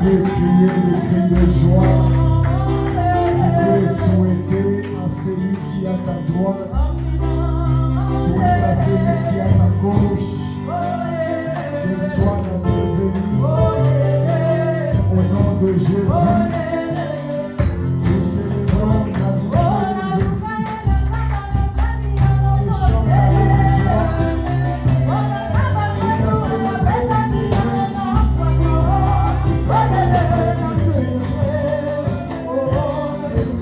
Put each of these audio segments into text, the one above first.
pouvez crier des cris de joie. Vous pouvez souhaiter à celui qui est à ta droite, souhaiter à celui qui est à ta gauche, qu'il soit la bienvenue. Au nom de Jésus, nous célébrons la victoire 2026 et chantons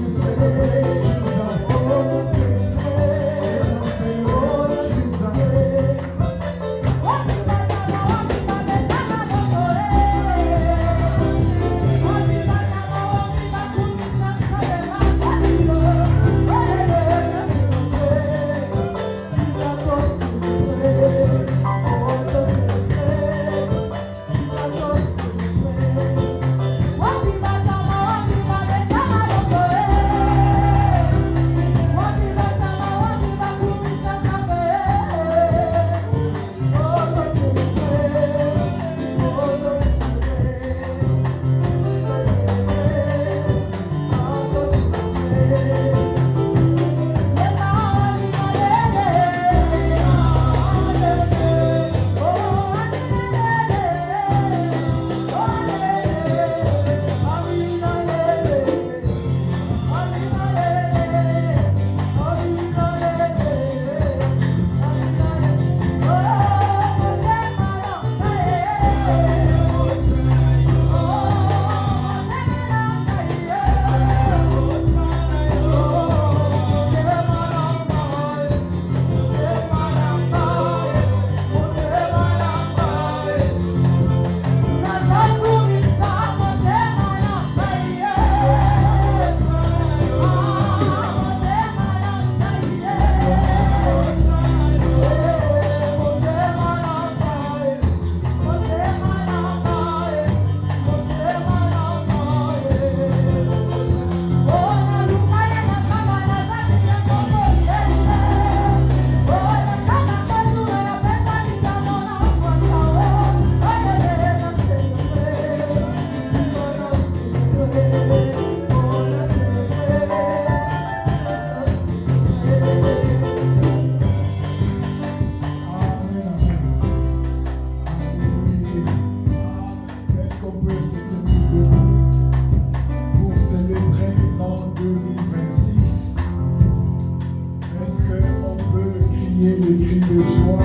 avec joie.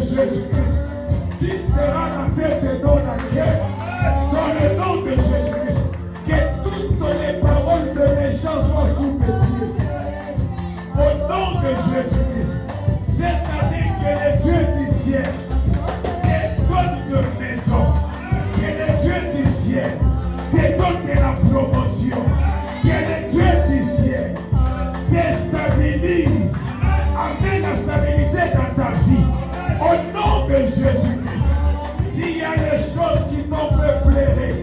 Jésus-Christ, tu seras la tête et non la quête. Dans le de Jésus-Christ, cette année, que les dieux du ciel te donnent de maison, que les dieux du ciel te donnent de la promotion, que les dieux du ciel te stabilisent, amène la stabilité dans ta vie. Au nom de Jésus-Christ, s'il y a des choses qui t'ont fait pleurer,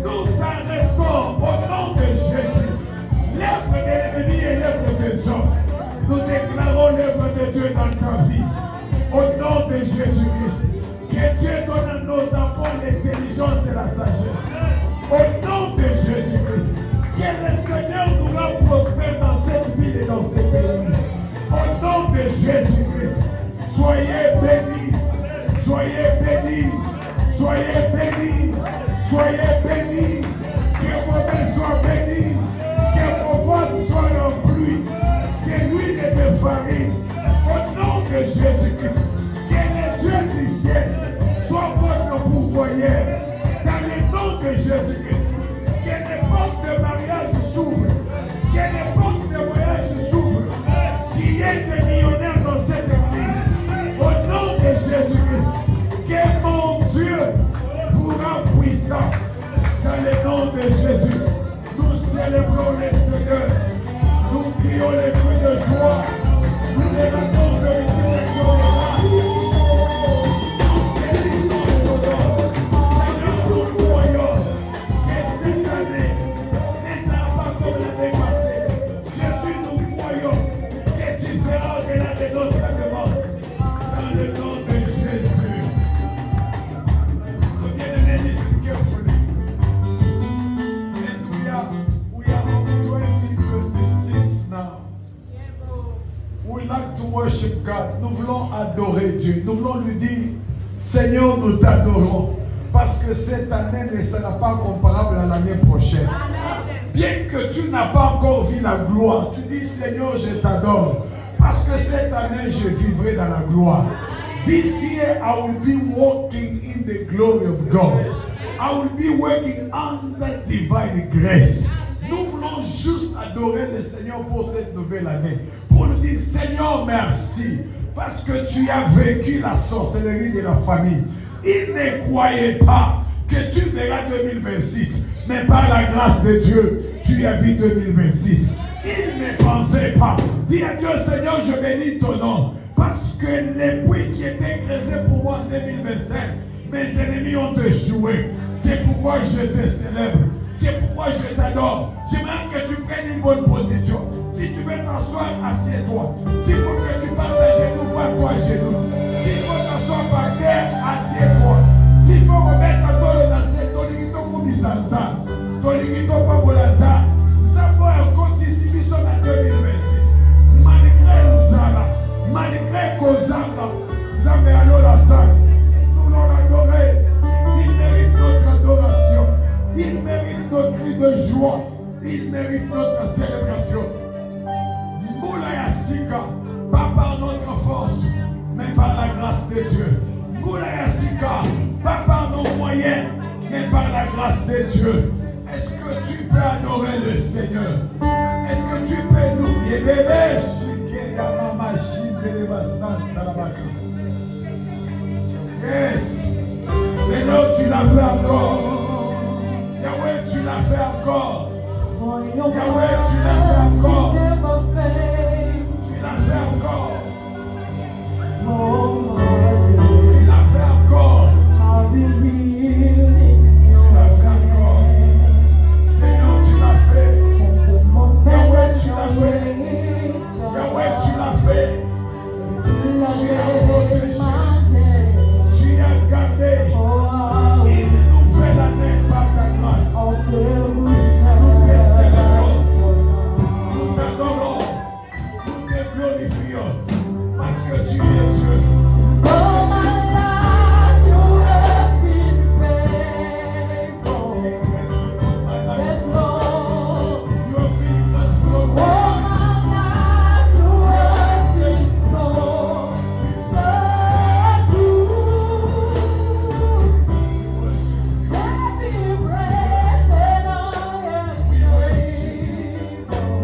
nous arrêtons au nom de Jésus. L'œuvre de l'ennemi et l'œuvre des hommes. Nous déclarons l'œuvre de Dieu dans ta vie. Au nom de Jésus-Christ. Que Dieu donne à nos enfants l'intelligence et la sagesse. Au nom de Jésus-Christ. Que le Seigneur nous rende prospères dans cette ville et dans ce pays. Au nom de Jésus-Christ. Soyez bénis. Soyez bénis. Soyez bénis. Soyez bénis. Que vos mains soient bénies. Que vos voies soient remplies de l'huile et de farine. Au nom de Jésus-Christ. Que les dieux du ciel soient votre pourvoyeur. Dans le nom de Jésus-Christ. Que les portes de mariage s'ouvrent. Que les portes de voyage s'ouvrent. Qu'il y ait des millionnaires dans cette église. Au nom de Jésus-Christ. Que mon Dieu vous rend puissant. Dans le nom de Jésus. Nous célébrons le Seigneur. Nous crions les cris de joie. Nous les rendons véritablement grâce. Nous bénissons son nom. Seigneur, nous croyons que cette année ne sera pas comme l'année passée. Jésus, nous croyons que tu feras au-delà de notre demande. Dans le nom de Jésus. So bien-aimés, listen carefully. We are on 2026 now. We like to worship God. Nous voulons adorer Dieu. Nous voulons lui dire, Seigneur, nous t'adorons. Parce que cette année ne sera pas comparable à l'année prochaine. Bien que tu n'as pas encore vu la gloire, tu dis, Seigneur, je t'adore. Parce que cette année, je vivrai dans la gloire. This year, I will be walking in the glory of God. I will be working under divine grace. Nous voulons juste adorer le Seigneur pour cette nouvelle année. Pour nous dire, Seigneur, merci. Parce que tu as vaincu la sorcellerie de la famille. Ils ne croyaient pas que tu verras 2026. Mais par la grâce de Dieu, tu as vu 2026. Ils ne pensaient pas. Dis à Dieu, Seigneur, je bénis ton nom. Parce que les puits qui étaient creusés pour moi en 2025, mes ennemis ont échoué. C'est pourquoi je te célèbre. C'est pourquoi je t'adore. J'aimerais que tu prennes une bonne position. Si tu veux t'asseoir, assieds-toi. S'il faut que tu passes à genoux, passe-toi à genoux. S'il faut t'asseoir par terre, assieds-toi. S'il faut remettre ton dos dans cette toligito pour Bisanza, toligito pour Bolaza, ça va continuer sur la 2026. Malgré Zala, malgré Kozanga, Zambe Alola Sang, nous l'adorer. Il mérite notre adoration. Il mérite notre cri de joie. Il mérite notre célébration. Moula Yassika, pas par notre force, mais par la grâce de Dieu. Moula Yassika, pas par nos moyens, mais par la grâce de Dieu. Est-ce que tu peux adorer le Seigneur? Est-ce que tu peux l'oublier? Bébé, yes. Seigneur, tu l'as fait encore. Yahweh, tu l'as fait encore. Yahweh, tu l'as fait encore. Tu l'as fait encore. Tu l'as fait encore. Tu l'as fait encore. Seigneur, tu l'as fait. Yahweh, tu l'as fait. Yahweh, tu l'as fait. Tu as protégé. Tu as gardé. Une nouvelle année par ta grâce. Nous te célébrons. Nous t'adorons. Nous te glorifions. Parce que tu es Dieu.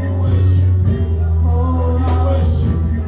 We worship you.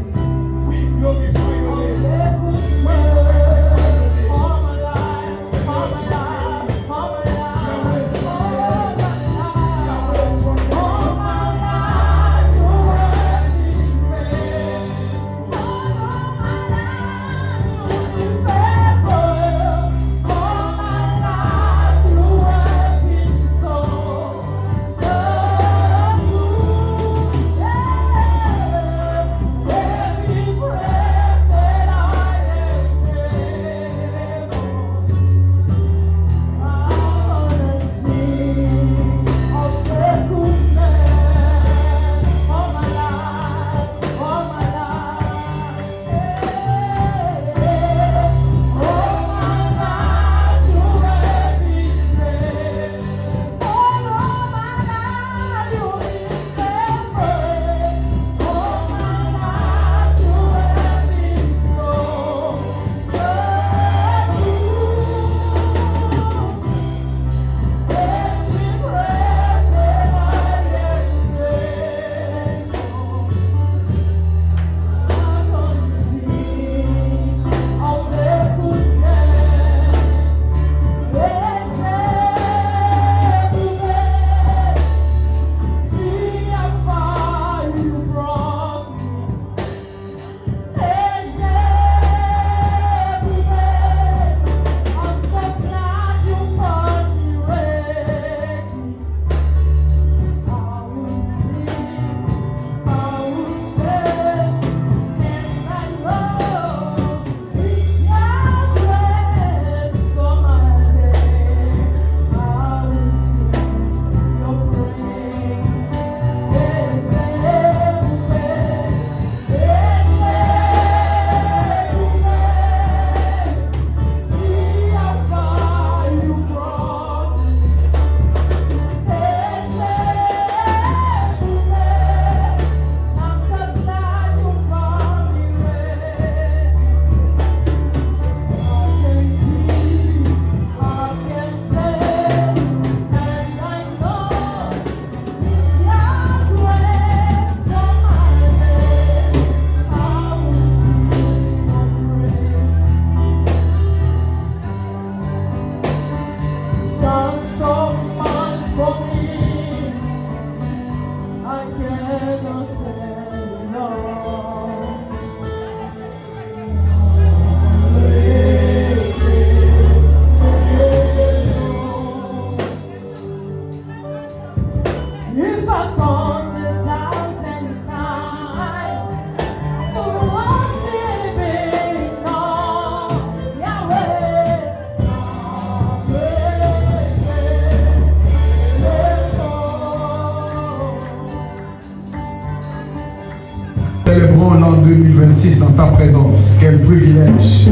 en 2026 dans ta présence. Quel privilège,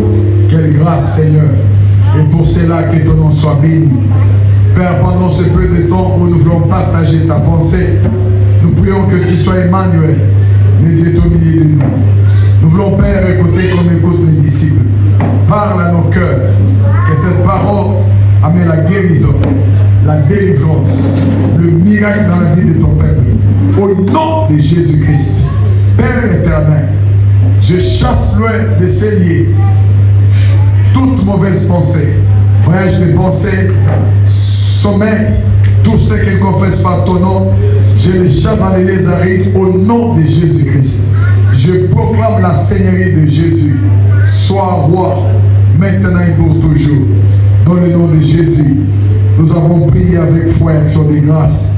quelle grâce, Seigneur. Et pour cela, que ton nom soit béni. Père, pendant ce peu de temps où nous voulons partager ta pensée, nous prions que tu sois Emmanuel, médiateur au milieu de nous. Nous voulons, Père, écouter comme écoutent les disciples. Parle à nos cœurs, que cette parole amène la guérison, la délivrance, le miracle dans la vie de ton peuple. Au nom de Jésus-Christ, Père éternel, je chasse loin de ces liens toute mauvaise pensée, brèche de pensée, sommeil, tout ce qui ne confesse pas ton nom, je les chasse dans les lézarines au nom de Jésus-Christ. Je proclame la Seigneurie de Jésus. Sois roi, maintenant et pour toujours. Dans le nom de Jésus, nous avons prié avec foi et action de grâce.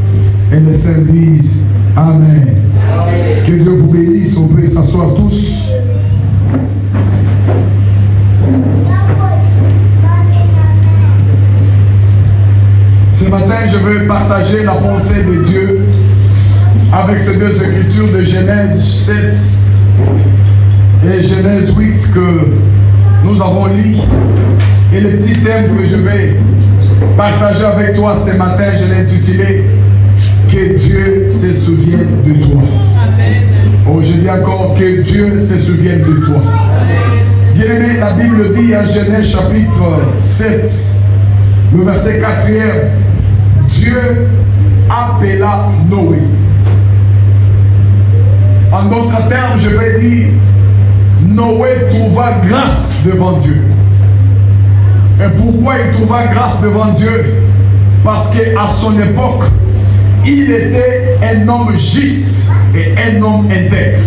Et les saints disent Amen. Amen. Que Dieu vous bénisse. On peut s'asseoir tous. Ce matin, je veux partager la pensée de Dieu avec ces deux écritures de Genèse 7 et Genèse 8 que nous avons lu. Et le petit thème que je vais partager avec toi ce matin, je l'ai intitulé Que Dieu se souvienne de toi. Amen. Oh, je dis encore que Dieu se souvienne de toi. Bien-aimé, la Bible dit en Genèse chapitre 7, le verset 4e, Dieu appela Noé. En d'autres termes, je vais dire, Noé trouva grâce devant Dieu. Et pourquoi il trouva grâce devant Dieu? Parce qu'à son époque, il était un homme juste et un homme intègre.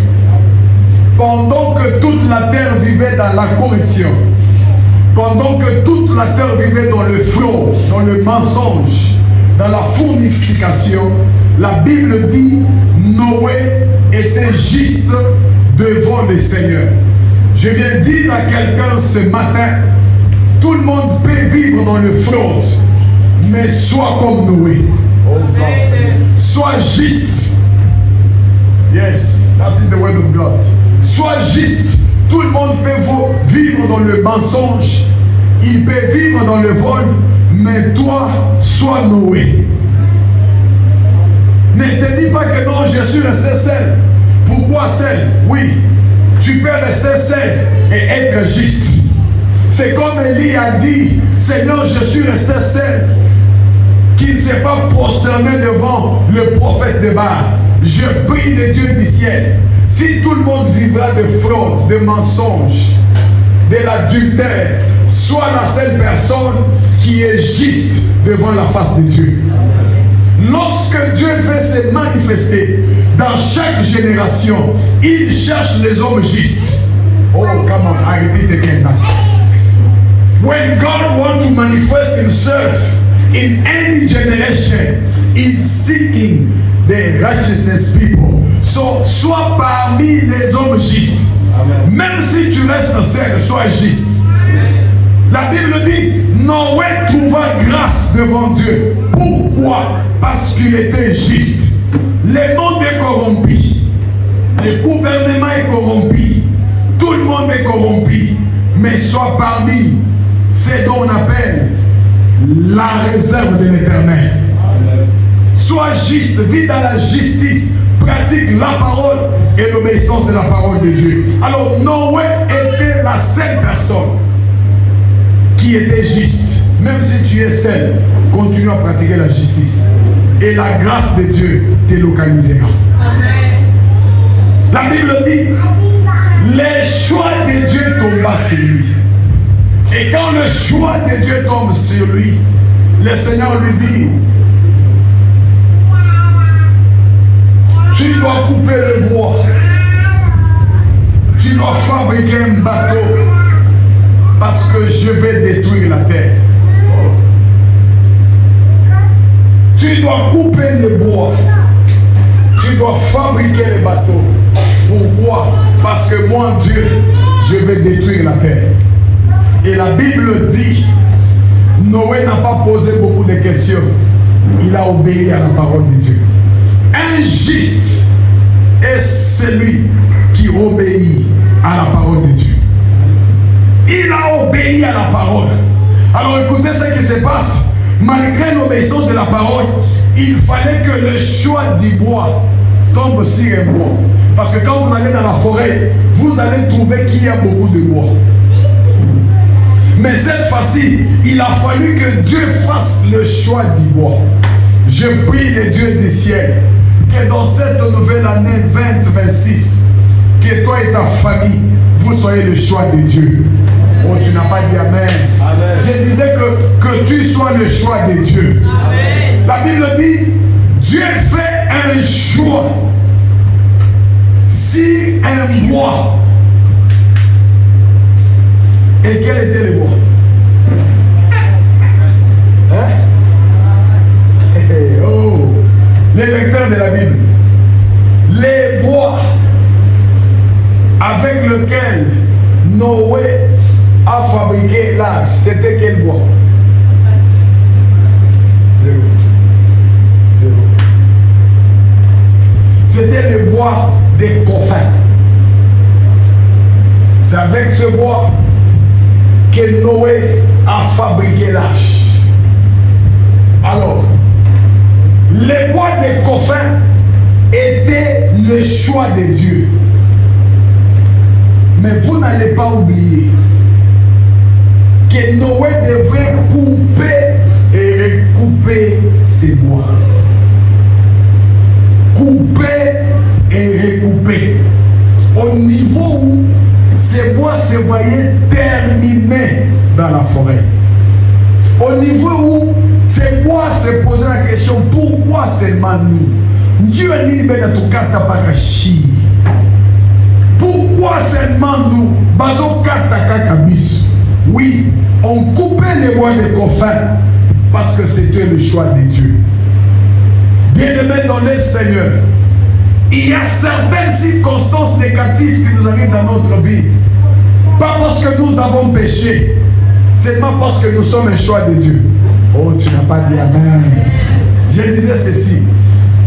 Pendant que toute la terre vivait dans la corruption, pendant que toute la terre vivait dans le fraude, dans le mensonge, dans la fornication, la Bible dit Noé était juste devant le Seigneur. Je viens dire à quelqu'un ce matin, tout le monde peut vivre dans le fraude, mais sois comme Noé. Sois juste. Yes, that is the word of God. Sois juste. Tout le monde peut vivre dans le mensonge, il peut vivre dans le vol, mais toi, sois Noé. Ne te dis pas que non, je suis resté seul. Pourquoi seul? Oui, tu peux rester seul et être juste. C'est comme Élie a dit, Seigneur, je suis resté seul, qui ne s'est pas prosterné devant le prophète de Baal. Je prie de Dieu du ciel. Si tout le monde vivra de fraude, de mensonges, de l'adultère, sois la seule personne qui est juste devant la face de Dieu. Lorsque Dieu veut se manifester dans chaque génération, il cherche les hommes justes. Oh, come on, I repeat again that. When God wants to manifest himself in any generation, he's seeking the righteousness people. So, sois parmi les hommes justes. Amen. Même si tu restes seul, sois juste. Amen. La Bible dit, Noé trouva grâce devant Dieu. Pourquoi? Parce qu'il était juste. Le monde est corrompu. Le gouvernement est corrompu. Tout le monde est corrompu. Mais sois parmi ceux dont on appelle la réserve de l'Éternel. Sois juste, vis dans la justice, pratique la parole et l'obéissance de la parole de Dieu. Alors Noé était la seule personne qui était juste. Même si tu es seul, continue à pratiquer la justice. Et la grâce de Dieu te localisera. Amen. La Bible dit, les choix de Dieu tombent sur lui. Et quand le choix de Dieu tombe sur lui, le Seigneur lui dit, tu dois couper le bois. Tu dois fabriquer un bateau. Parce que je vais détruire la terre. Tu dois couper le bois. Tu dois fabriquer les bateaux. Pourquoi? Parce que moi, Dieu, je vais détruire la terre. Et la Bible dit, Noé n'a pas posé beaucoup de questions. Il a obéi à la parole de Dieu. Un juste est celui qui qui obéit à la parole de Dieu. Il a obéi à la parole. Alors écoutez ce qui se passe. Malgré l'obéissance de la parole, il fallait que le choix du bois tombe sur un bois. Parce que quand vous allez dans la forêt, vous allez trouver qu'il y a beaucoup de bois. Mais cette fois-ci, il a fallu que Dieu fasse le choix du bois. Je prie le Dieu des ciels que dans cette nouvelle année 2026, que toi et ta famille, vous soyez le choix de Dieu. Oh, tu n'as pas dit amen. Amen. Je disais que tu sois le choix de Dieu. Amen. La Bible dit, Dieu fait un choix. Si un bois. Et quel était le bois? Hein? Oh, les lecteurs de la Bible. Les bois avec lequel Noé a fabriqué l'arche, c'était quel bois? Zéro. C'était le bois des coffins. C'est avec ce bois que Noé a fabriqué l'arche. Alors, les bois des coffins étaient le choix de Dieu. Mais vous n'allez pas oublier que Noé devrait couper et recouper ses bois. Couper et recouper. Au niveau où ces bois se voyaient terminés dans la forêt. Au niveau où ces bois se posaient la question, pourquoi seulement nous? Dieu dit, pourquoi seulement nous? Oui, on coupait les bois des coffins parce que c'était le choix de Dieu. Bien-aimés dans le Seigneur, il y a certaines circonstances négatives qui nous arrivent dans notre vie. Pas parce que nous avons péché, seulement parce que nous sommes un choix de Dieu. Oh, tu n'as pas dit amen. Je disais ceci.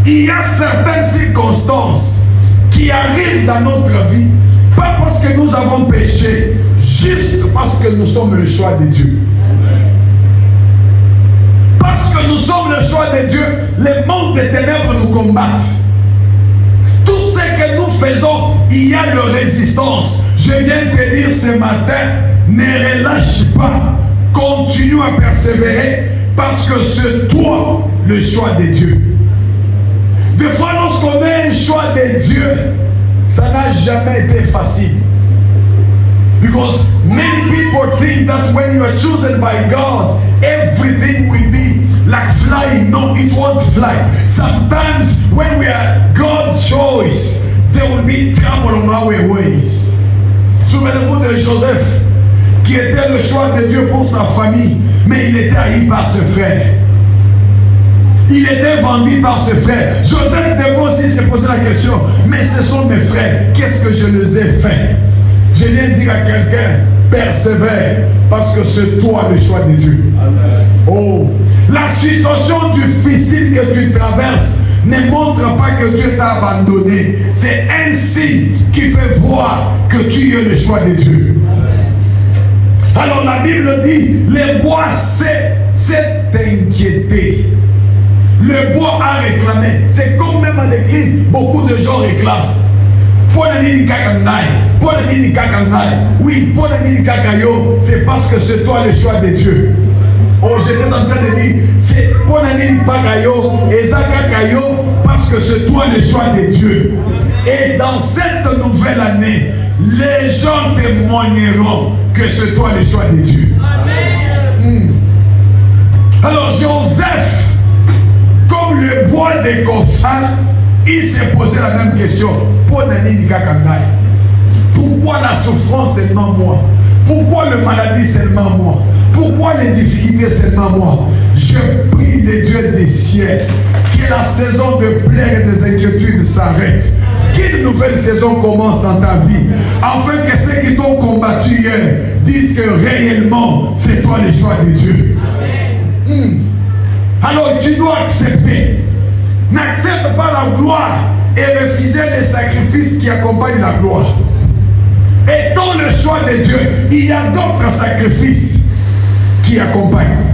Il y a certaines circonstances qui arrivent dans notre vie, pas parce que nous avons péché, juste parce que nous sommes le choix de Dieu. Parce que nous sommes le choix de Dieu, les mondes des ténèbres nous combattent. Tout ce que nous faisons, il y a de résistance. Je viens te dire ce matin, ne relâche pas, continue à persévérer, parce que c'est toi le choix de Dieu. Des fois, lorsqu'on est un choix de Dieu, ça n'a jamais été facile. Because many people think that when you are chosen by God, everything will be like flying. No, it won't fly. Sometimes when we are God's choice, there will be trouble on our ways. Souvenez-vous de Joseph, qui était le choix de Dieu pour sa famille, mais il était haï par ses frères. Il était vendu par ses frères. Joseph devait aussi se poser la question, mais ce sont mes frères, qu'est-ce que je les ai fait? Je viens dire à quelqu'un, persévère, parce que c'est toi le choix de Dieu. Amen. Oh, la situation difficile que tu traverses ne montre pas que Dieu t'a abandonné. C'est un signe qui fait voir que tu es le choix de Dieu. Amen. Alors la Bible dit, les bois s'est inquiété. Le bois a réclamé. C'est comme même à l'église, beaucoup de gens réclament. Oui, c'est parce que c'est toi le choix de Dieu. Oh, j'étais en train de dire, c'est parce que c'est toi le choix de Dieu. Et dans cette nouvelle année, les gens témoigneront que c'est toi le choix de Dieu. Alors Joseph, comme le bois des coffins, il s'est posé la même question. Pourquoi la souffrance seulement moi? Pourquoi la maladie seulement moi? Pourquoi les difficultés seulement moi? Je prie le Dieu des cieux que la saison de plaie et des inquiétudes s'arrête. Qu'une nouvelle saison commence dans ta vie. Afin que ceux qui t'ont combattu hier disent que réellement c'est toi le choix de Dieu. Alors tu dois accepter. N'accepte pas la gloire et refusait les sacrifices qui accompagnent la gloire. Et dans le choix de Dieu, il y a d'autres sacrifices qui accompagnent.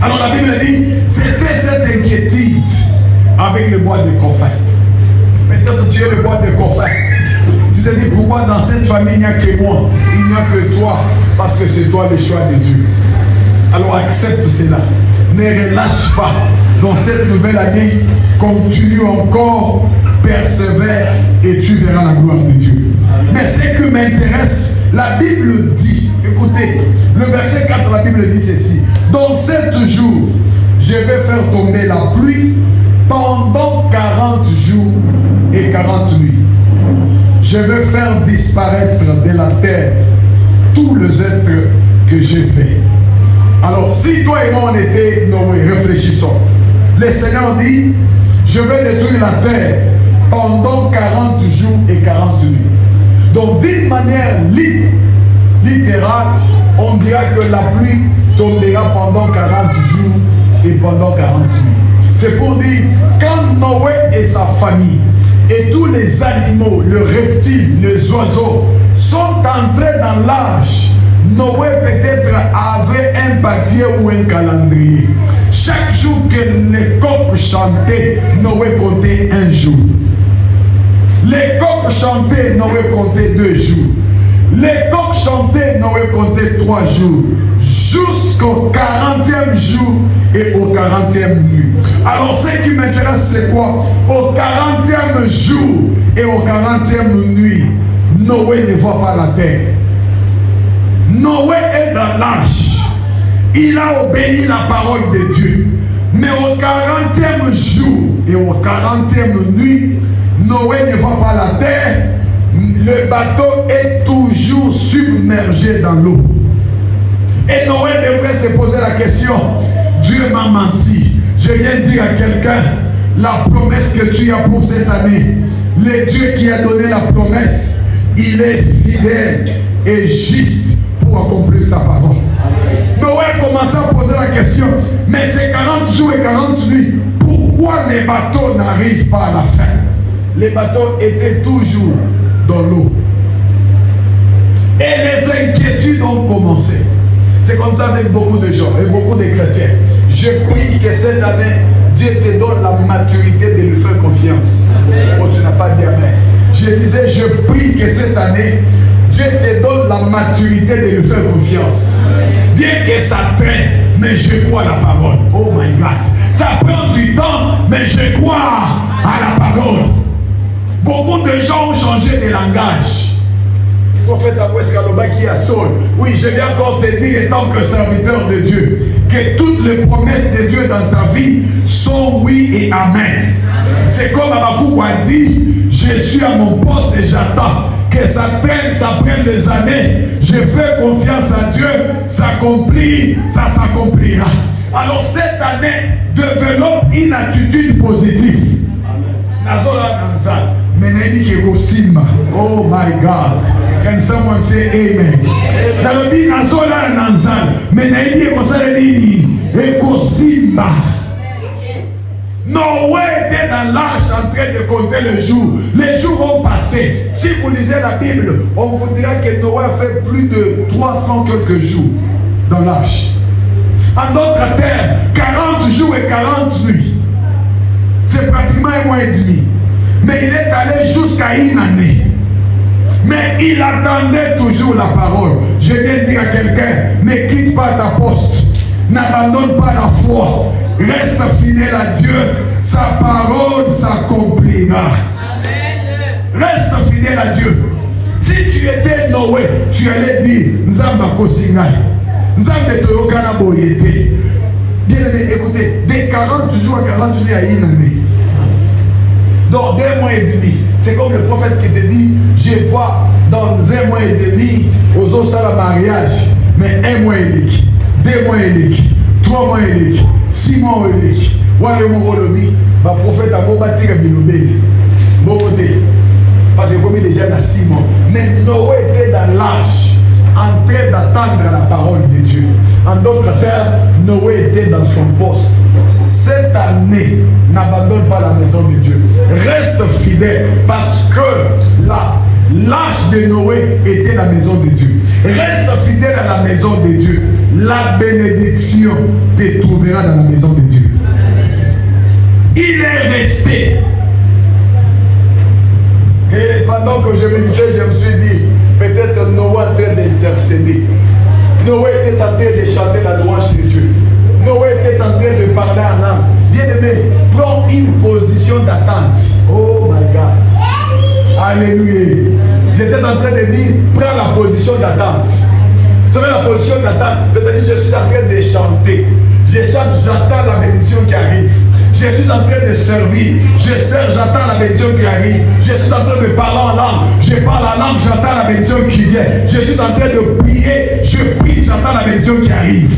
Alors la Bible dit, c'était cette inquiétude avec le bois de Cophin. Peut-être tu es le bois de Cophin. Tu te dis pourquoi dans cette famille il n'y a que moi, il n'y a que toi, parce que c'est toi le choix de Dieu. Alors accepte cela. Ne relâche pas dans cette nouvelle année. Continue encore, persévère et tu verras la gloire de Dieu. Mais ce qui m'intéresse, la Bible dit, écoutez, le verset 4, la Bible dit ceci. Dans 7 jours, je vais faire tomber la pluie pendant 40 jours et 40 nuits. Je vais faire disparaître de la terre tous les êtres que j'ai faits. Alors, si toi et moi on était Noé, réfléchissons. Le Seigneur dit, je vais détruire la terre pendant 40 jours et 40 nuits. Donc, d'une manière littérale, on dira que la pluie tombera pendant 40 jours et pendant 40 nuits. C'est pour dire, quand Noé et sa famille et tous les animaux, les reptiles, les oiseaux sont entrés dans l'arche, Noé peut-être avait un papier ou un calendrier. Chaque jour que les coqs chantaient, Noé comptait un jour. Les coqs chantaient, Noé comptait 2 jours. Les coqs chantaient, Noé comptait 3 jours. Jusqu'au 40e jour et au 40e nuit. Alors ce qui m'intéresse c'est quoi? Au 40e jour et au 40e nuit, Noé ne voit pas la terre. Noé est dans l'arche. Il a obéi la parole de Dieu. Mais au 40e jour et au 40e nuit, Noé ne voit pas la terre. Le bateau est toujours submergé dans l'eau. Et Noé devrait se poser la question, Dieu m'a menti. Je viens dire à quelqu'un, la promesse que tu as pour cette année, le Dieu qui a donné la promesse, il est fidèle et juste pour accomplir sa parole. Noé a commencé à poser la question, mais ces 40 jours et 40 nuits, pourquoi les bateaux n'arrivent pas à la fin? Les bateaux étaient toujours dans l'eau. Et les inquiétudes ont commencé. C'est comme ça avec beaucoup de gens et beaucoup de chrétiens. Je prie que cette année, Dieu te donne la maturité de lui faire confiance. Oh, tu n'as pas dit amen. Je disais, je prie que cette année, Dieu te donne la maturité de lui faire confiance. Bien que ça traîne, mais je crois à la parole. Oh my God. Ça prend du temps, mais je crois à la parole. Beaucoup de gens ont changé de langage. Prophète Abouès Kalobaki à Saul. Oui, je viens encore te dire, étant que serviteur de Dieu, que toutes les promesses de Dieu dans ta vie sont oui et amen. C'est comme Abakouk a dit, je suis à mon poste et j'attends que ça traîne, ça prenne des années. Je fais confiance à Dieu, ça s'accomplit, ça s'accomplira. Alors cette année, développe une attitude positive. Nazola Nanzal. Oh my God. Can someone say amen? Nalobi Nazola Nanzal. Menaidi Ekosaleni. Ekosimba. Noé était dans l'arche en train de compter les jours. Les jours ont passé. Si vous lisez la Bible, on vous dira que Noé a fait plus de 300 quelques jours dans l'arche. En d'autres termes, 40 jours et 40 nuits. C'est pratiquement 1 mois et demi. Mais il est allé jusqu'à 1 année. Mais il attendait toujours la parole. Je viens dire à quelqu'un, ne quitte pas ta poste. N'abandonne pas la foi. Reste fidèle à Dieu. Sa parole s'accomplira. Reste fidèle à Dieu. Si tu étais Noé, tu allais dire, Nzamba Kosingai. Nzamba Toyokana Boyete. Bien aimé, écoutez, de 40 jours à 40 nuits à 1 année. Donc 2 mois et demi, c'est comme le prophète qui te dit, je vois dans 1 mois et demi aux autres salles mariage, mais 1 mois et demi, 2 mois et demi, 3 mois et demi, 6 mois et demi. Ouais, mon rolobi, le prophète a beau bâtir un binobé, bon côté, parce que comme il est déjà dans 6 mois. Mais Noé était dans l'arche en train d'attendre la parole de Dieu. En d'autres termes, Noé était dans son poste. Cette année, n'abandonne pas la maison de Dieu. Reste fidèle parce que l'âge de Noé était la maison de Dieu. Reste fidèle à la maison de Dieu. La bénédiction te trouvera dans la maison de Dieu. Il est resté. Et pendant que je méditais, je me suis dit, peut-être Noé en train d'intercéder. Noé était en train de chanter la louange de Dieu. Noé était en train de parler en langue. Bien-aimé, prends une position d'attente. Oh my God. Alléluia. J'étais en train de dire, prends la position d'attente. Vous savez, la position d'attente, c'est-à-dire je suis en train de chanter. Je chante, j'attends la bénédiction qui arrive. Je suis en train de servir. Je sers, j'attends la bénédiction qui arrive. Je suis en train de parler en langue. Je parle en langue, j'attends la bénédiction qui vient. Je suis en train de prier. Je prie, j'attends la bénédiction qui arrive.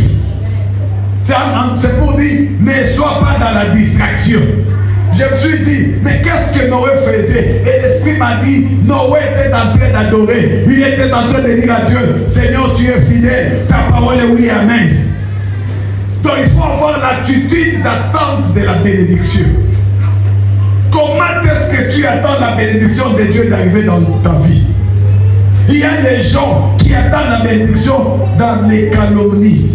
C'est pour dire, ne sois pas dans la distraction. Je me suis dit, mais qu'est-ce que Noé faisait? Et l'Esprit m'a dit, Noé était en train d'adorer. Il était en train de dire à Dieu, Seigneur, tu es fidèle. Ta parole est oui, amen. Donc il faut avoir l'attitude d'attente de la bénédiction. Comment est-ce que tu attends la bénédiction de Dieu d'arriver dans ta vie? Il y a des gens qui attendent la bénédiction dans les calomnies.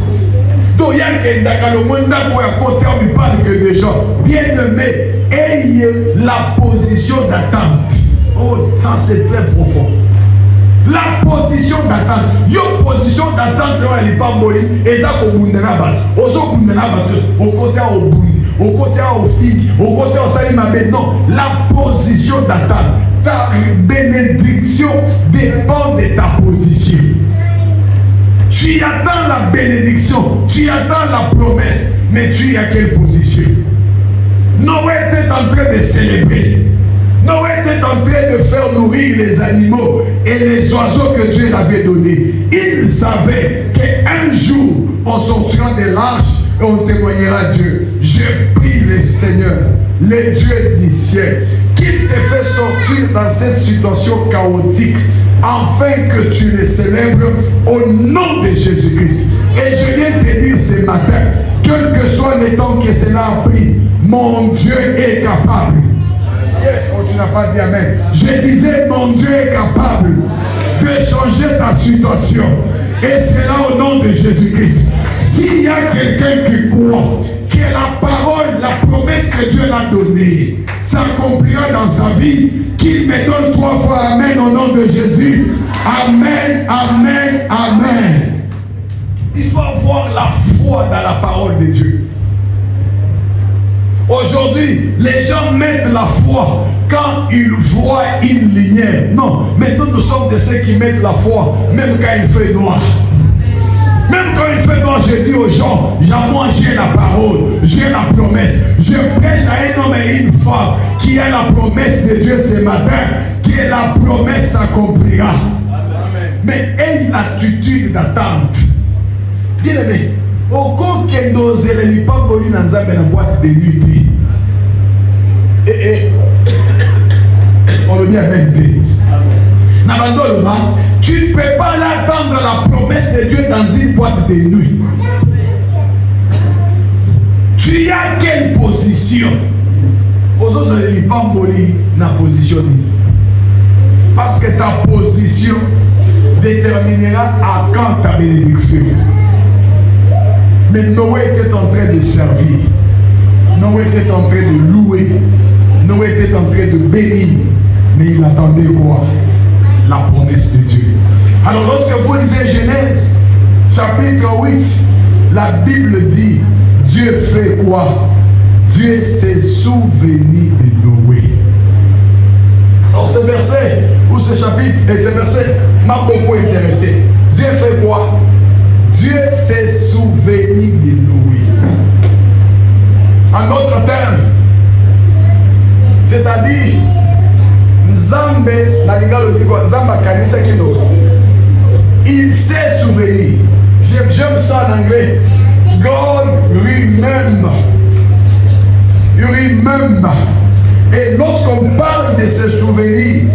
Donc il y a des calomnies qui parlent que des gens. Bien-aimés, ayez la position d'attente. Oh, ça c'est très profond. La position d'attente. Yo position d'attente, elle n'est pas mollie. Et ça, au bout de la base. Au côté au Bundi, au côté au Fig, au côté au Salima. Non, la position d'attente. Ta bénédiction dépend de ta position. Tu attends la bénédiction, tu attends la promesse, mais tu es à quelle position? Noé était en train de célébrer. Noé était en train de faire nourrir les animaux et les oiseaux que Dieu l'avait donnés. Il savait qu'un jour, on sortira de l'arche et on témoignera Dieu. Je prie le Seigneur, le Dieu du ciel, qu'il te fait sortir dans cette situation chaotique, afin que tu le célèbres au nom de Jésus-Christ. Et je viens te dire ce matin, quel que soit le temps que cela a pris, mon Dieu est capable. Yes, oh, tu n'as pas dit amen. Je disais, mon Dieu est capable de changer ta situation. Et c'est là au nom de Jésus-Christ. S'il y a quelqu'un qui croit que la parole, la promesse que Dieu l'a donnée, s'accomplira dans sa vie, qu'il me donne 3 fois amen au nom de Jésus. Amen, amen, amen. Il faut avoir la foi dans la parole de Dieu. Aujourd'hui, les gens mettent la foi quand ils voient une lumière. Non, maintenant nous sommes de ceux qui mettent la foi même quand il fait noir. Même quand il fait noir, je dis aux gens, moi j'ai la parole, j'ai la promesse. Je prêche à un homme et une femme qui a la promesse de Dieu ce matin, que la promesse s'accomplira. Mais aie l'attitude d'attente. Bien aimé, au cas que nos éléments pas connus dans la boîte de nuit. Et on le dit à même. Tu ne peux pas attendre la promesse de Dieu dans une boîte de nuit. Tu as quelle position? Aux autres, je ne pas mourir dans la position. Parce que ta position déterminera à quand ta bénédiction. Mais Noé était en train de servir. Noé était en train de louer. Noé était en train de bénir. Mais il attendait quoi? La promesse de Dieu. Alors lorsque vous lisez Genèse chapitre 8, la Bible dit, Dieu fait quoi? Dieu s'est souvenu de Noé. Alors ce verset, ou ce chapitre, et ce verset m'a beaucoup intéressé. Dieu fait quoi? Dieu s'est souvenu de Noé. En d'autres termes, c'est-à-dire, Nzambe, il s'est souvenu. J'aime ça en anglais. God remember. You remember. Et lorsqu'on parle de se souvenir,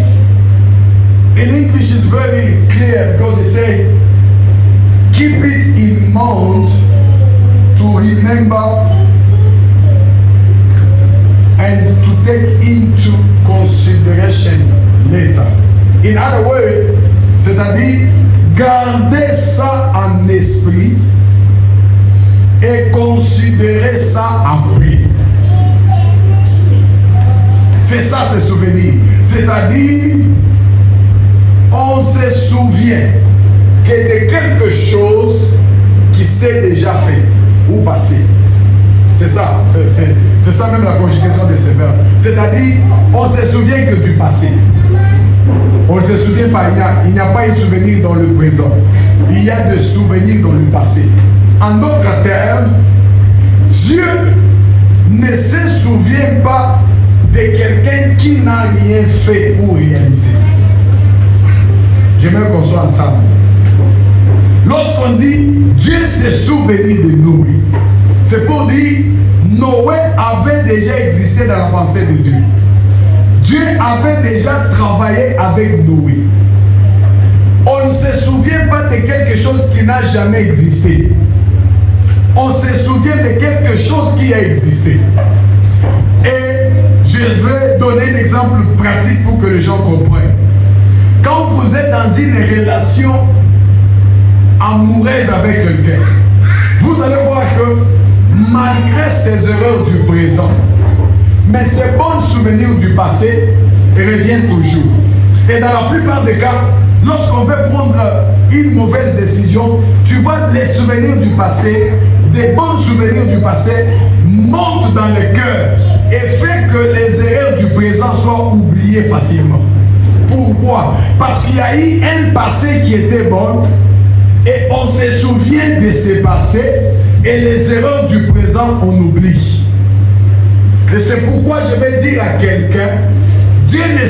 in English is very clear because it says keep it in mind to remember and to take into consideration later. In other words, c'est-à-dire garder ça en esprit et considérer ça après. C'est ça, ce souvenir. C'est-à-dire, on se souvient que de quelque chose qui s'est déjà fait ou passé. C'est ça, c'est ça même la conjugaison de ces verbes. C'est-à-dire, on se souvient que du passé. On ne se souvient pas, il n'y a pas un souvenir dans le présent. Il y a des souvenirs dans le passé. En d'autres termes, Dieu ne se souvient pas de quelqu'un qui n'a rien fait ou réalisé. J'aimerais qu'on soit ensemble. Lorsqu'on dit Dieu s'est souvenu de Noé, c'est pour dire Noé avait déjà existé dans la pensée de Dieu. Dieu avait déjà travaillé avec Noé. On ne se souvient pas de quelque chose qui n'a jamais existé. On se souvient de quelque chose qui a existé. Et je vais donner un exemple pratique pour que les gens comprennent. Quand vous êtes dans une relation amoureuse avec quelqu'un, vous allez voir que malgré ces erreurs du présent, mais ces bons souvenirs du passé reviennent toujours. Et dans la plupart des cas, lorsqu'on veut prendre une mauvaise décision, tu vois les souvenirs du passé, des bons souvenirs du passé montent dans le cœur et fait que les erreurs du présent soient oubliées facilement. Pourquoi? Parce qu'il y a eu un passé qui était bon et on se souvient de ce passé et les erreurs du présent on oublie. Et c'est pourquoi je vais dire à quelqu'un, Dieu ne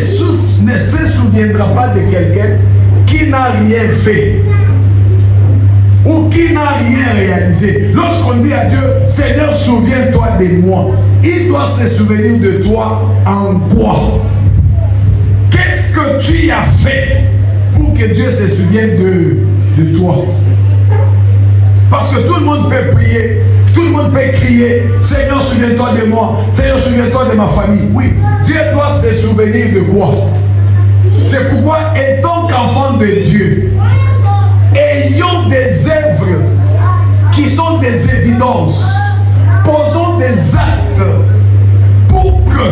se souviendra pas de quelqu'un qui n'a rien fait ou qui n'a rien réalisé. Lorsqu'on dit à Dieu, Seigneur, souviens-toi de moi, il doit se souvenir de toi en quoi? Qu'est-ce que tu as fait pour que Dieu se souvienne de toi? Parce que tout le monde peut prier, tout le monde peut crier, Seigneur, souviens-toi de moi, Seigneur, souviens-toi de ma famille. Oui, Dieu doit se souvenir de quoi? C'est pourquoi, étant qu'enfant de Dieu, ayons des œuvres qui sont des évidences, posons des actes pour que,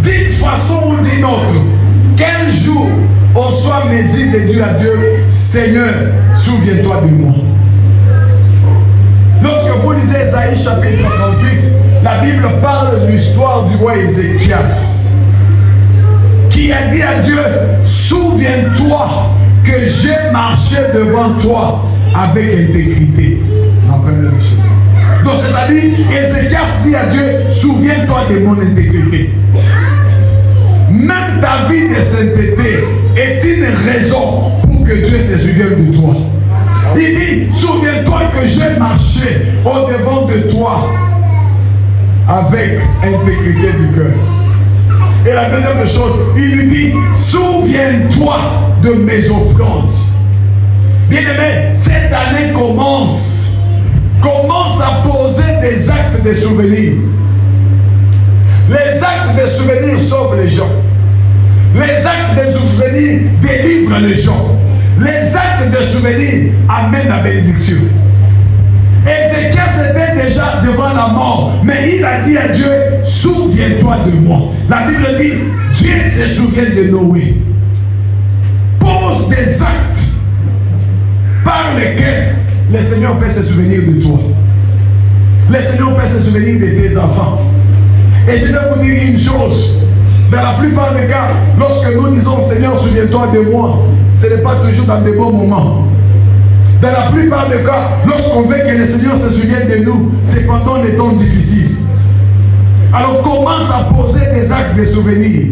d'une façon ou d'une autre, qu'un jour on soit mesure de Dieu à Dieu, Seigneur, souviens-toi de moi. Lorsque vous lisez Ésaïe chapitre 38, la Bible parle de l'histoire du roi Ézéchias, qui a dit à Dieu, souviens-toi que j'ai marché devant toi avec intégrité. La première chose. Donc c'est-à-dire, Ézéchias dit à Dieu, souviens-toi de mon intégrité. Même ta vie de sainteté est une raison pour que Dieu se souvienne de toi. Il dit, souviens-toi que j'ai marché au-devant de toi avec intégrité du cœur. Et la deuxième chose, il lui dit, souviens-toi de mes offrandes. Bien-aimé, cette année commence à poser des actes de souvenirs. Les actes de souvenirs sauvent les gens. Les actes de souvenirs délivrent les gens. Les actes de souvenirs amènent la bénédiction. Ézéchias était déjà devant la mort, mais il a dit à Dieu, souviens-toi de moi. La Bible dit, Dieu se souvient de Noé. Pose des actes par lesquels le Seigneur peut se souvenir de toi. Le Seigneur peut se souvenir de tes enfants. Et je vais vous dire une chose. Dans la plupart des cas, lorsque nous disons Seigneur, souviens-toi de moi, ce n'est pas toujours dans de bons moments. Dans la plupart des cas, lorsqu'on veut que le Seigneur se souvienne de nous, c'est pendant les temps difficiles. Alors commence à poser des actes de souvenirs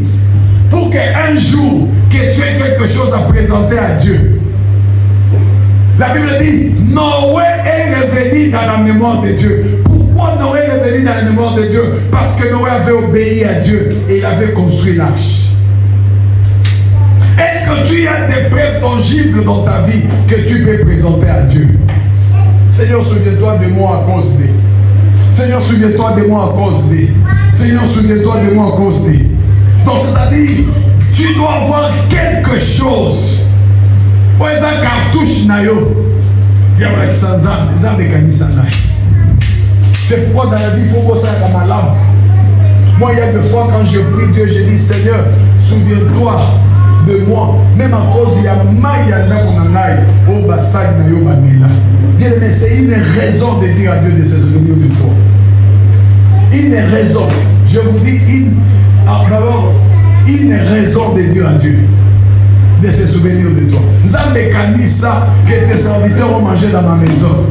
pour qu'un jour que tu aies quelque chose à présenter à Dieu. La Bible dit, Noé est revenu dans la mémoire de Dieu. Pourquoi Noé est revenu dans la mémoire de Dieu? Parce que Noé avait obéi à Dieu et il avait construit l'arche. Est-ce que tu as des preuves dans tangible dans ta vie que tu peux présenter à Dieu. Seigneur, souviens-toi de moi à cause des. Seigneur, souviens-toi de moi à cause des. Seigneur, souviens-toi de moi à cause des. Donc, c'est-à-dire, tu dois avoir quelque chose. Pour les cartouches, c'est pourquoi dans la vie, il faut que ça soit malade. Moi, il y a des fois, quand je prie Dieu, je dis, Seigneur, souviens-toi de moi. Même à cause, il y a bien, mais c'est une raison de dire à Dieu de se souvenir de toi. Une raison. Je vous dis, d'abord, une raison de dire à Dieu de se souvenir de toi. Zambé Kanisa, que tes serviteurs ont mangé dans ma maison.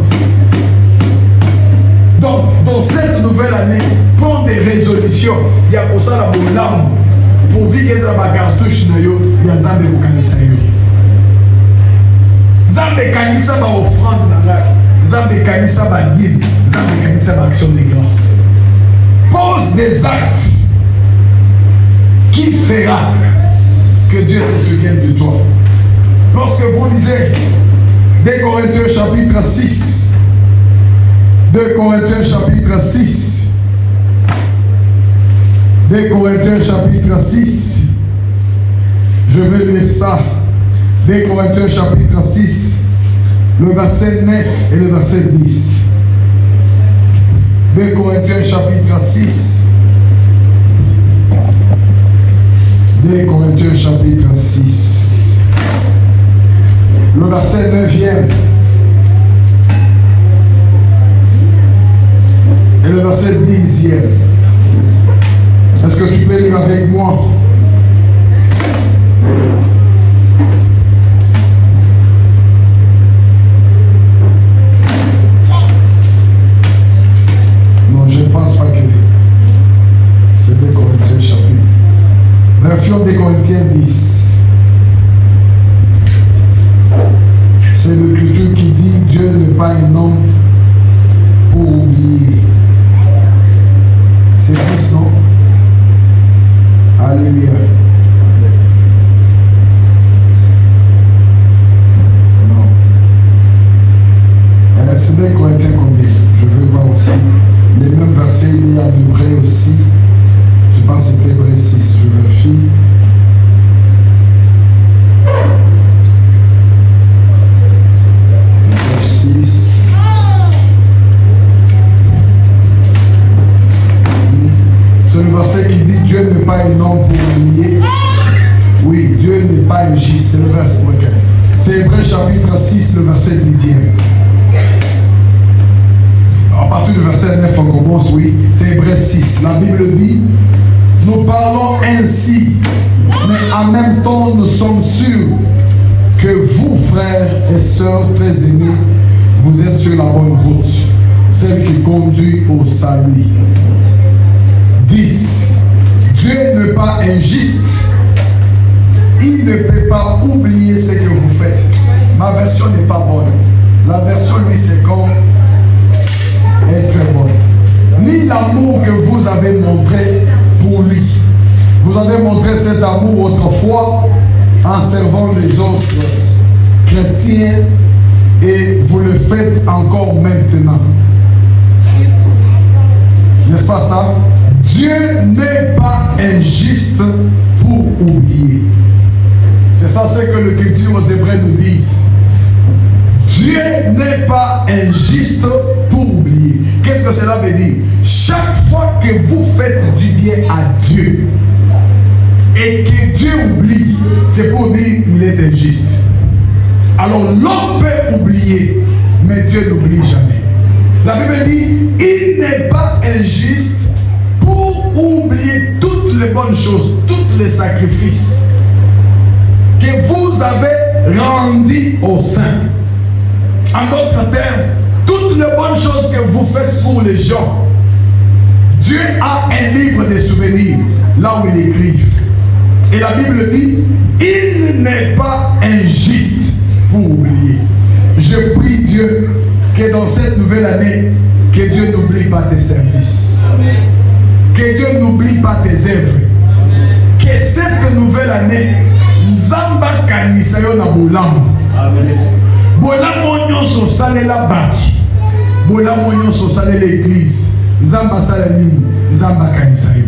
Donc, dans cette nouvelle année, prends des résolutions. Il y a pour ça la bonne larme. Pour vivre que ça va cartouche, il y a Zambé Kanisa. Zambé Kanisa va offrande dans la. Zambé Kanisa va dire. Zambé Kanisa va action de grâce. Pose des actes qui fera que Dieu se souvienne de toi. Lorsque vous lisez 2 Corinthiens chapitre 6, 2 Corinthiens chapitre 6, 2 Corinthiens chapitre 6, je vais lire ça. 2 Corinthiens chapitre 6, le verset 9 et le verset 10. 2 Corinthiens chapitre 6, 2 Corinthiens chapitre 6, le verset 9e et le verset 10e. Est-ce que tu peux lire avec moi? Non, je ne pense pas que c'est 2 Corinthiens chapitre. Version des Corinthiens 10. C'est l'écriture qui dit Dieu n'est pas un homme pour oublier. C'est 10, non? Alléluia. Non. C'est 2 Corinthiens combien? Je veux voir aussi. Les mêmes versets, il y a l'Hébreu aussi. Je pense que c'était Hébreu 6, je vérifie. Hébreu 6. C'est le verset qui dit Dieu n'est pas un homme pour oublier. Oui, Dieu n'est pas injuste. C'est le verset. C'est Hébreu chapitre 6, le verset 10e. À partir du verset 9, on commence, oui. C'est Hébreu 6. La Bible dit nous parlons ainsi, mais en même temps, nous sommes sûrs que vous, frères et sœurs très aimés, vous êtes sur la bonne route, celle qui conduit au salut. 10. Dieu n'est pas injuste. Il ne peut pas oublier ce que vous faites. Ma version n'est pas bonne. La version, lui, c'est comme est très bonne. Ni l'amour que vous avez montré pour lui. Vous avez montré cet amour autrefois en servant les autres chrétiens et vous le faites encore maintenant. N'est-ce pas ça? Dieu n'est pas injuste pour oublier. C'est ça ce que l'Écriture aux Hébreux nous dit. Dieu n'est pas injuste pour oublier. Qu'est-ce que cela veut dire? Chaque fois que vous faites du bien à Dieu et que Dieu oublie, c'est pour dire qu'il est injuste. Alors l'homme peut oublier, mais Dieu n'oublie jamais. La Bible dit, il n'est pas injuste pour oublier toutes les bonnes choses, tous les sacrifices que vous avez rendus au saint. En d'autres termes, toutes les bonnes choses que vous faites pour les gens, Dieu a un livre de souvenirs, là où il écrit. Et la Bible dit, il n'est pas injuste pour oublier. Je prie Dieu que dans cette nouvelle année, que Dieu n'oublie pas tes services. Amen. Que Dieu n'oublie pas tes œuvres. Que cette nouvelle année, Nzamba kanisa yo na bolamu. Bolamu nyonso salela batu. Bolamu nyonso salela l'église. Nzamba salani, Nzamba kanisa yo.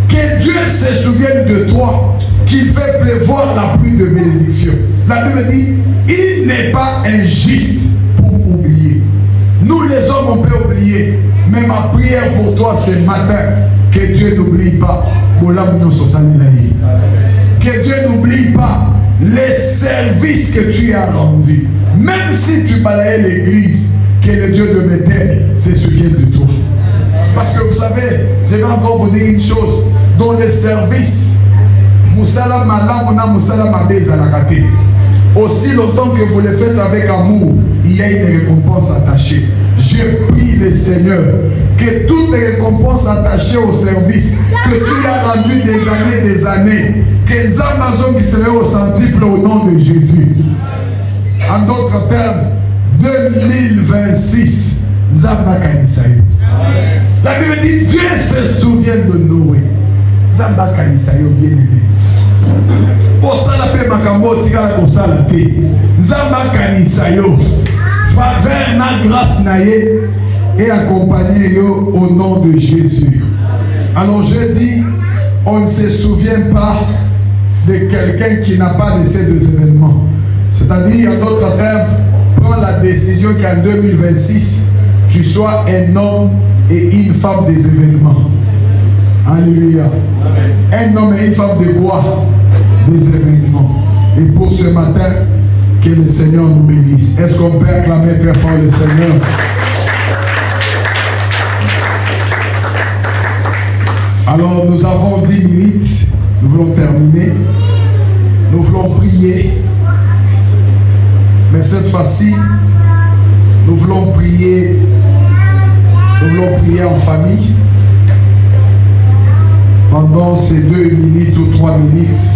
Que Dieu se souvienne de toi, qu'il fait pleuvoir la pluie de bénédiction. La Bible dit, il n'est pas injuste pour oublier. Nous les hommes, on peut oublier. Mais ma prière pour toi ce matin, que Dieu n'oublie pas. Que Dieu n'oublie pas les services que tu as rendus. Même si tu balayais l'église, que le Dieu de Bethel se souvienne de toi. Parce que vous savez, je vais encore vous dire une chose. Dans les services, Moussala Malamona, Moussala Mabeza Nagate. Aussi longtemps que vous le faites avec amour, il y a une récompense attachée. Je prie le Seigneur que toutes les récompenses attachées au service que tu as rendu des années, que les Amazones qui seraient au centuple au nom de Jésus. En d'autres termes, 2026, Zamba Kanisayo. La Bible dit Dieu se souvient de Noé. Zamba Kanisayo bien aimé. Osala pe makambo tika osala te. Nzamba kanisa yo. Faveur na grâce na ye et accompagner yo au nom de Jésus. Alors je dis, on ne se souvient pas de quelqu'un qui n'a pas laissé des événements. C'est-à-dire, en d'autres termes, prends la décision qu'en 2026, tu sois un homme et une femme des événements. Alléluia. Un homme et une femme de quoi? Des événements. Et pour ce matin, que le Seigneur nous bénisse. Est-ce qu'on peut acclamer très fort le Seigneur? Alors nous avons 10 minutes. Nous voulons terminer. Nous voulons prier. Mais cette fois-ci, nous voulons prier. Nous voulons prier en famille. Pendant ces 2 minutes ou 3 minutes.